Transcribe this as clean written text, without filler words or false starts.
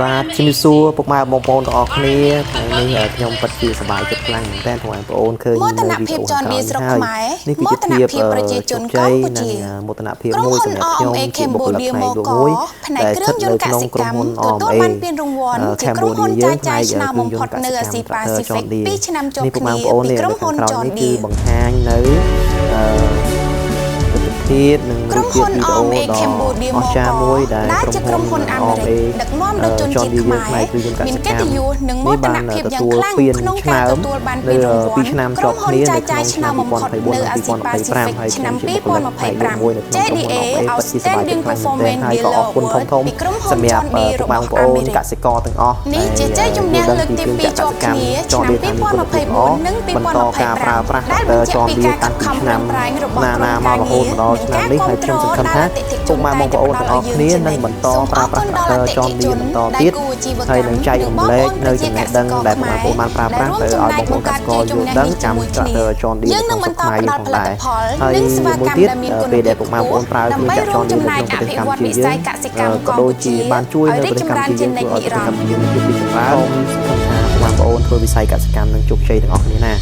បាទជំរាបសួរពុកម៉ែបងប្អូនទាំងអស់គ្នាថ្ងៃនេះខ្ញុំពិតជាសប្បាយចិត្តខ្លាំងមែនទែនបងប្អូនឃើញនៅវីដេអូខាងក្រោយហើយនេះគឺជាភាពប្រជាជនកម្ពុជាមោទនភាពមួយសម្រាប់ខ្ញុំជាបុគ្គលិកផ្នែកមួយដែលស្ថិតនៅក្នុងក្រុមហ៊ុន AMA ជាក្រុមហ៊ុនចាយចាយឆ្នាំបំផុតនៅអាស៊ីប៉ាស៊ីហ្វិក2ឆ្នាំជាប់គ្នាពីក្រុមហ៊ុនចនឌីបង្ហាញនៅភាពនិងរូបភាពវីដេអូដ៏អស្ចារ្យមួយដែលក្រុមហ៊ុនអាមេរិកដឹកនាំដោយជនជាតិខ្មែរមានកិត្តិយសនិងមោទនភាពយ៉ាងខ្លាំងក្នុងការទទួលបានពានរង្វាន់ ឆ្នាំបំផុតនៅអាស៊ីប៉ាស៊ីហ្វិកឆ្នាំ2025 JDA Outstanding Performance Dealer Award ពីក្រុមហ៊ុនចនឌីរបស់អាមេរិក កសិករទាំងអស់នេះជាជ័យជំនះលើកទី2ជាប់គ្នាឆ្នាំ2024និង2025ដែលបញ្ជាក់ពីការខិតខំប្រឹងប្រែងរបស់ក្រុមការងារឆ្នាំនេះហើយខ្ញុំសង្ឃឹមថាពុកម៉ែបងប្អូនទាំងអស់គ្នានឹងបន្តប្រើប្រាស់ចនឌីបន្តទៀតហើយនឹងចែករំលែកនៅចំណេះដឹងដែលបងប្អូនបានប្រើប្រាស់ទៅឲ្យបងប្អូនកសិករយល់ដឹងចាំចាក់ចនឌីក្នុងស្រុកខ្មែរផងដែរហើយមួយទៀតពេលដែលពុកម៉ែបងប្អូនប្រើគ្នាចាក់ចនឌីនៅក្នុងប្រទេសកម្ពុជាយើងក៏ដូចជាបានជួយនៅប្រទេសកម្ពុជាយើងធ្វើឲ្យប្រទេសកម្ពុជាមានភាពរីកចម្រើនសូមសង្ឃឹមថាបងប្អូនធ្វើវិស័យកសិកម្មនឹងជោគជ័យទាំងអស់គ្នាណា